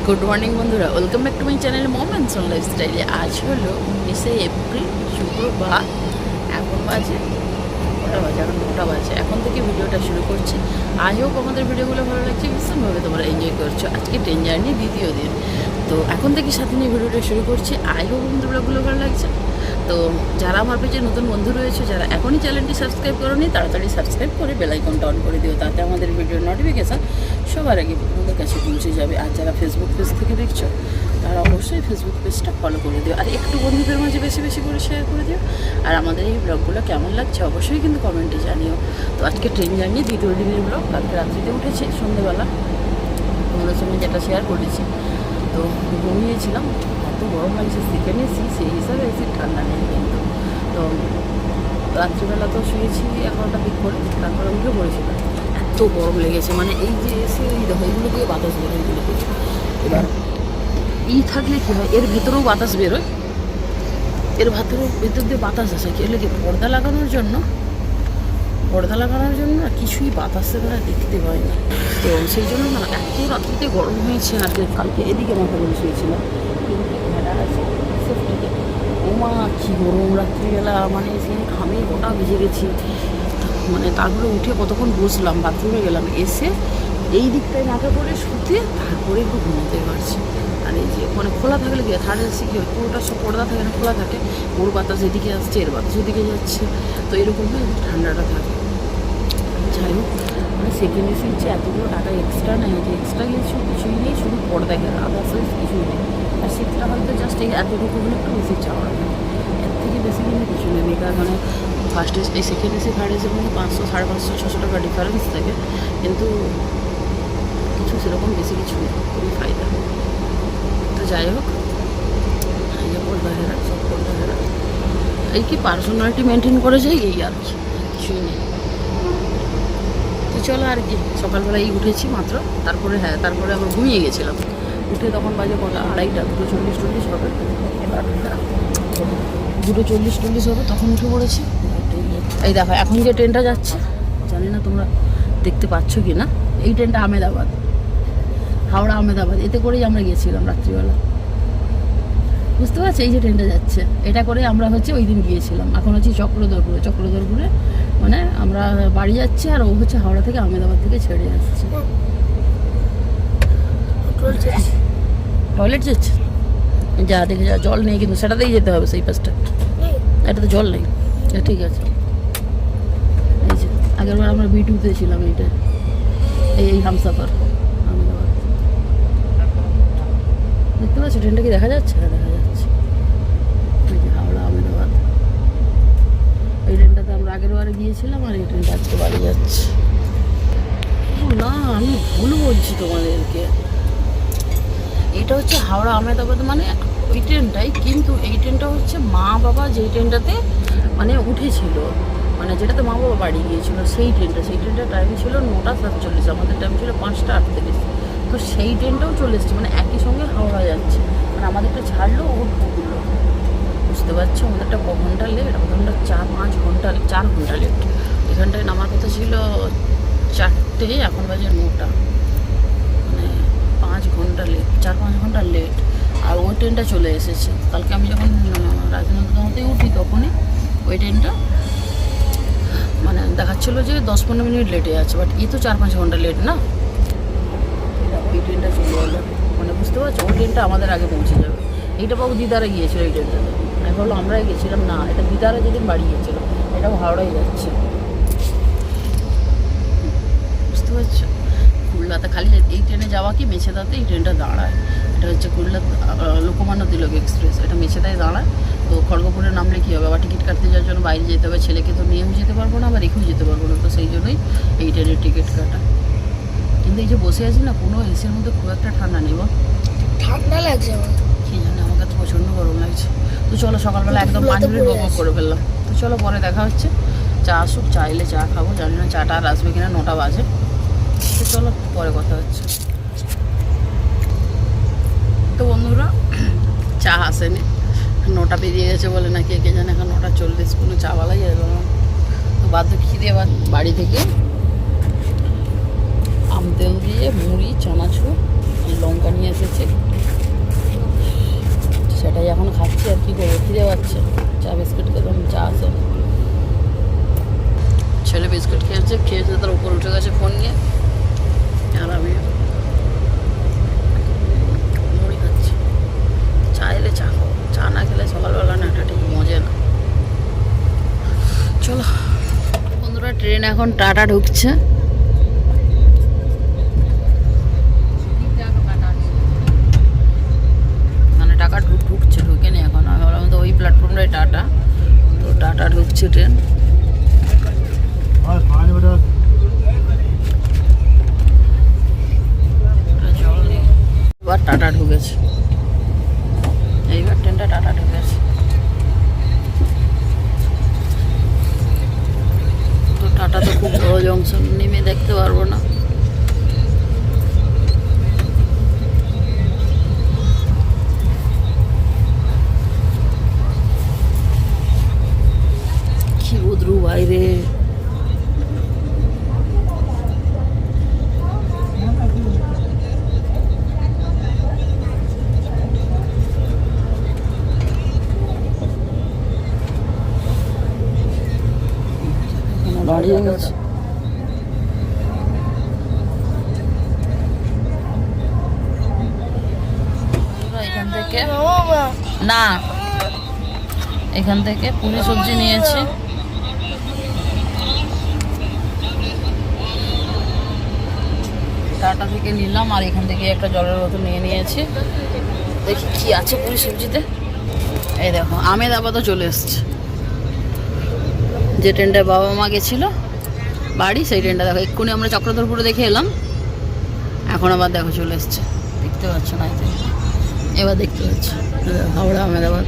Good morning বন্ধুরা, welcome back to my channel moments on লাইফস্টাইলে। আজ হলো 19শে এপ্রিল, শুক্রবার। এখন বাজে এখন 9টা বাজে। এখন থেকে ভিডিওটা শুরু করছি। আই হোপ আমাদের ভিডিওগুলো ভালো লাগছে, ভীষণভাবে তোমরা এনজয় করছো। আজকে ট্রেন জার্নি দ্বিতীয় দিন, তো এখন থেকে সাথে নিয়ে ভিডিওটা শুরু করছি। আই হোপ আমাদের ব্লগগুলো ভালো লাগছে। তো যারা আমার পেজে নতুন বন্ধু রয়েছে, যারা এখনই চ্যানেলটি সাবস্ক্রাইব করোনি, তাড়াতাড়ি সাবস্ক্রাইব করে বেল আইকনটা অন করে দিও, তাতে আমাদের ভিডিওর নোটিফিকেশান সবার আগে তোমাদের কাছে পৌঁছে যাবে। আর যারা ফেসবুক পেজ থেকে দেখছো, তারা অবশ্যই ফেসবুক পেজটা ফলো করে দিও, আর একটু বন্ধুদের মাঝে বেশি বেশি করে শেয়ার করে দিও। আর আমাদের এই ব্লগগুলো কেমন লাগছে অবশ্যই কিন্তু কমেন্টে জানিও। তো আজকে ট্রেন জার্নি দ্বিতীয় দিনের ব্লগ। কালকে রাত্রিতে উঠেছি সন্ধ্যেবেলা, তোমাদের সঙ্গে যেটা শেয়ার করেছি। তো ঘুমিয়েছিলাম, এত গরম লাগছে, সেখানে এসি সেই হিসাবে এসি ঠান্ডা নেই কিন্তু। তো রাত্রিবেলা তো শুয়েছি 11টা দিক করে, তারপরে উঠে পড়েছিলাম। এত গরম লেগেছে, মানে এই যে এসে এই দেখো এইগুলো দিয়ে বাতাস বেরোয়, এইগুলো দিয়ে এবার থাকলে কী হয়, এর ভেতরেও বাতাস বেরোয়, এর ভেতর দিয়ে বাতাস আসে। কি হলে কি পর্দা লাগানোর জন্য না কিছুই বাতাসে না দেখতে পাই না। তো সেই জন্য না এত রাত্রিতে গরম হয়েছে। আর কালকে এদিকে মাথা করে শুয়েছিলাম, কিন্তু ভেড়া আছে সেফটিতে। ওমা কী গরম রাত্রিবেলা, মানে সেই ঘামে গোটা ভিজে গেছি। মানে তারপরে উঠে কতক্ষণ বসলাম, বাথরুমে গেলাম, এসে এই দিকটায় মাথা করে শুতে তারপরে একটু ঘুমোতে পারছি। আর এই যে মানে খোলা থাকলে কি থার্ড এসি কি হয়, পুরোটা সব পর্দা থাকে না, খোলা থাকে, ওর বাতাস এদিকে আসছে, এর বাতাস ওদিকে যাচ্ছে, তো এরকমই ঠান্ডাটা থাকে। যাই হোক, মানে সেকেন্ড এসি হচ্ছে এতগুলো টাকা এক্সট্রা নেয়, যে এক্সট্রা কিছুই নেই, শুধু পর্দা ঘেরা, আদার্স কিছুই নেই। আর শীতটা হয়তো জাস্ট এই এতটুকু হলে একটু বেশি চাওয়া নেই, এর থেকে বেশি কিন্তু কিছু নেই। বেকার মানে ফার্স্ট এসি এই সেকেন্ড এসি থার্ড এসির মধ্যে 500, 550, 600 টাকা ডিফারেন্স থাকে, কিন্তু কিছু সেরকম বেশি কিছু নেই, খুবই ফায়দা। তো যাই হোক, এই যে পর্দা ঘেরা, সব পর্দা ঘেরা, এই কি পার্সোনালিটি মেনটেন করে যায়, এই আর কি, কিছুই নেই। তো চলো আর কি, সকালবেলা এই উঠেছি মাত্র, তারপরে আবার ঘুমিয়ে গেছিলাম। উঠে তখন বাজে কটা, 2:30, 2:40 হবে, এবার 2:40 হবে, তখন উঠে পড়েছি। এই দেখো এখন যে ট্রেনটা যাচ্ছে, জানি না তোমরা দেখতে পাচ্ছ কি না, এই ট্রেনটা আহমেদাবাদ, হাওড়া আহমেদাবাদ, এতে করেই আমরা গিয়েছিলাম রাত্রিবেলা, বুঝতে পারছি। এই যে ট্রেনটা যাচ্ছে, এটা করে আমরা ওই দিন গিয়েছিলাম। এখন চক্রধরপুরে মানে আমরা বাড়ি যাচ্ছি, আর ও হাওড়া থেকে আহমেদাবাদ থেকে ছেড়ে আসছে। টয়লেট যাচ্ছে, যা দেখে যা, জল নেই কিন্তু, সেটাতেই যেতে হবে, সেই পাশটা, এটাতে জল নেই। ঠিক আছে, এই যে আগেরবার আমরা B2-তে ছিলাম, এইটা এই হামসাফার আহমেদাবাদ। দেখতে পাচ্ছি ট্রেনটা কি দেখা যাচ্ছে? হ্যাঁ দেখা যাচ্ছে, এই যে হাওড়া আহমেদাবাদ। এই ট্রেনটাতে আমরা আগেরবারে গিয়েছিলাম, আর এই ট্রেনটা আজকে বাড়ি যাচ্ছে। না আমি ভুল বলছি তোমাদেরকে, এটা হচ্ছে হাওড়া আহমেদাবাদ মানে ওই ট্রেনটাই, কিন্তু এই ট্রেনটা হচ্ছে মা বাবা যেই ট্রেনটাতে মানে উঠেছিল, মানে যেটাতে মা বাবা বাড়ি গিয়েছিলো, সেই ট্রেনটা টাইম ছিল 9:47, আমাদের টাইম ছিল 5:38। তো সেই ট্রেনটাও চলে এসছে, মানে একই সঙ্গে হাওড়া যাচ্ছে, মানে আমাদেরটা ছাড়লো, ও ঢুকলো, বুঝতে পারছো। আমাদেরটা ক ঘন্টা লেট, আমাদের 4 ঘন্টা লেট। এখানটায় নামার কথা ছিল 4টে, এখন বাজে 9টা, মানে 5 ঘন্টা লেট, 4-5 ঘন্টা লেট। আর ওই ট্রেনটা চলে এসেছে কালকে। আমি যখন রাজনগরতে উঠি, তখনই ওই ট্রেনটা মানে দেখাচ্ছিলো যে 10-15 মিনিট লেটে আছে, বাট এই তো 4-5 ঘন্টা লেট না। ওই ট্রেনটা চলে এলো, মানে বুঝতে পারছো, ওই ট্রেনটা আমাদের আগে পৌঁছে যাবে। এইটা বাবু দিদারা গিয়েছিল এই ট্রেনটাতে, আমি বললো আমরাই গেছিলাম না, এটা দিদারা যেদিন বাড়ি গিয়েছিলো, এটাও হাওড়ায় যাচ্ছে, বুঝতে পারছো। কুল্লাতে খালি এই ট্রেনে যাওয়া কি মেছেদাতে এই ট্রেনটা দাঁড়ায়, এটা হচ্ছে কুল্লা লোকমান্য তিলক এক্সপ্রেস, এটা মেছেদায় দাঁড়ায়। তো খড়গপুরে নামলে কী হবে, আবার টিকিট কাটতে যাওয়ার জন্য বাইরে যেতে হবে, ছেলেকে তো নিয়েও যেতে পারবো না, আবার রেখেও যেতে পারবো না, তো সেই জন্যই এই ট্রেনের টিকিট কাটা। কিন্তু এই যে বসে আছি না, কোনো এসির মধ্যে খুব একটা ঠান্ডা নেই, ঠান্ডা লাগছে আমার, কী জানি, আমাকে তো প্রচণ্ড গরম লাগছে। তো চলো, সকালবেলা একদম 5 মিনিট বক করে ফেললাম। তো চলো পরে দেখা হচ্ছে, চা আসুক, চা এলে চা খাবো, জানি না চাটা আর আসবে কিনা, 9টা বাজে। তো চলো পরে কথা হচ্ছে। তো বন্ধুরা, চা আসেনি, 9টা বেরিয়ে গেছে বলে নাকি, কে জানে, এখন 9:40, কোনো চাওয়ালাই এলো না। তো বাধ্য খিদে বাড়ি থেকে আম তেল দিয়ে মুড়ি, চানাচুর লঙ্কা নিয়ে এসেছে, সেটাই এখন খাচ্ছি। আর কি করবো, খিদে পাচ্ছে। চা বিস্কুট খেলাম, চা আছে, ছেলে বিস্কুট খেয়েছে তার উপর উঠে গেছে ফোন নিয়ে। আর আমি মুড়ি খাচ্ছি। চা এলে চা খাবো, চা না খেলে সকালবেলা না এটা ঠিক মজা না। চলো বন্ধুরা, ট্রেন এখন টাটা ঢুকছে। মানে টাকা ঢুকছে, ঢুকেনি এখন। আমি বললাম তো ওই প্ল্যাটফর্মটাই টাটা, তো টাটা ঢুকছে ট্রেন। জল নেই, এবার টাটা ঢুকেছে, এইবার ট্রেনটা টাটা ঢুকেছে। তো টাটা তো খুব বড় জংশন, নেমে দেখতে পারবো না। কি রোদ্রু বাইরে, দাঁড়িয়ে গেছে। এখান থেকে না, এখান থেকে পুরি সবজি নিয়েছি। টাটা থেকে নিলাম, আর এখান থেকে একটা জলের বোতল নিয়ে নিয়েছি। দেখি কি আছে পুরি সবজিতে। এই দেখো, আমেদাবাদ চলে এসছে। যে ট্রেনটায় বাবা মা গেছিল বাড়ি, সেই ট্রেনটা দেখো। এক্ষুনি আমরা চক্রধরপুরে দেখে এলাম, এখন আবার দেখো চলে এসছে। দেখতে পাচ্ছ না? এবার দেখতে পাচ্ছি হাওড়া আমেদাবাদ,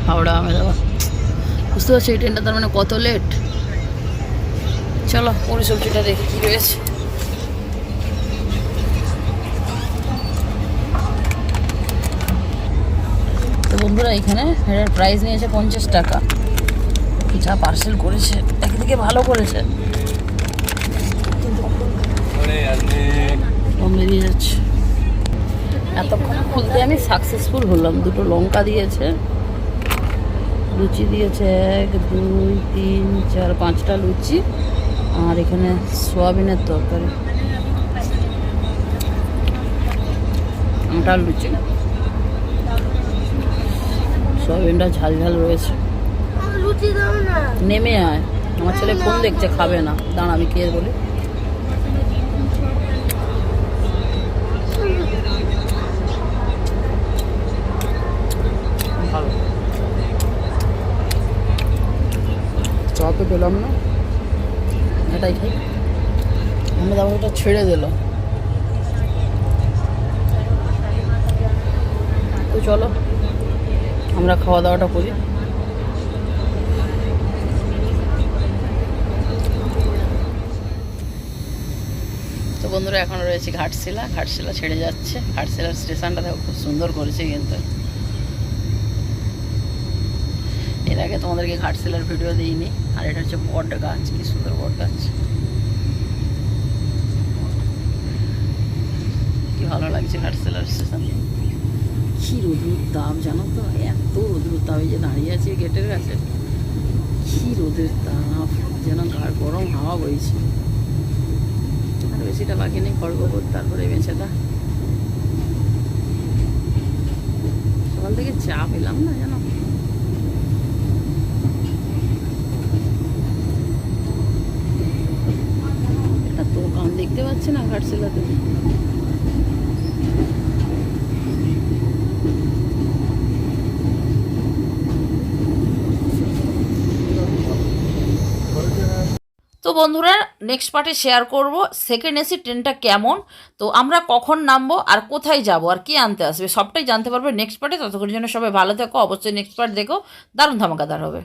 হাওড়া আমেদাবাদ। বুঝতে পারছি এই ট্রেনটা তার মানে কত লেট। চলো পুরি সবজিটা দেখি কী রয়েছে। তো বন্ধুরা, এখানে এটার প্রাইস নিয়েছে 50 টাকা। যা পার্সেল করেছে, একদিকে ভালো করেছে, বেরিয়ে যাচ্ছে। এতক্ষণ খুলতে আমি সাকসেসফুল হলাম। দুটো লঙ্কা দিয়েছে, লুচি দিয়েছে 1 2 3 4 5টা লুচি, আর এখানে সোয়াবিনের তরকারি, আটার লুচি। সোয়াবিনটা ঝাল ঝাল রয়েছে। নেমে আয়, আমার ছেলে ফোন দেখছে, খাবে না। দাঁড়া আমি কে বলি। চা তো পেলাম না, এটাই খাই। আমরা আবার ওটা ছেড়ে দিল। তো চলো আমরা খাওয়া দাওয়াটা করি। তো বন্ধুরা, এখন রয়েছে ঘাটশিলা। ঘাটশিলা ছেড়ে যাচ্ছে। ঘাটশিলার স্টেশনটা দেখো, খুব সুন্দর করেছে কিন্তু। এর আগে তোমাদেরকে ঘাটশিলার ভিডিও দিইনি। আর এটা হচ্ছে বট গাছ, কি সুন্দর বট গাছ, কি ভালো লাগছে ঘাটশিলার স্টেশন। কি রোদ্রুর তাপ জানো তো, এত রোদ্রুর তাপ। এই যে দাঁড়িয়ে আছে গেটের কাছে, কি রোদের তাপ, যেন গাঢ় গরম হাওয়া বইছে। আর বেশিটা বাকি নেই, খড়গোবর, তারপরে বেঁচেটা। সকাল থেকে চা পেলাম না জানো। এটা তো কারণ দেখতে পাচ্ছি না ঘাটশিলাতে। তো বন্ধুরা, নেক্সট পার্টে শেয়ার করব সেকেন্ড এসি ট্রেনটা কেমন, তো আমরা কখন নামবো আর কোথায় যাব আর কি আনতে আসবে, সবটাই জানতে পারবে নেক্সট পার্টে। ততক্ষণের জন্য সবাই ভালো থেকো, অবশ্যই নেক্সট পার্ট দেখো, দারুণ ধামাকাদার হবে।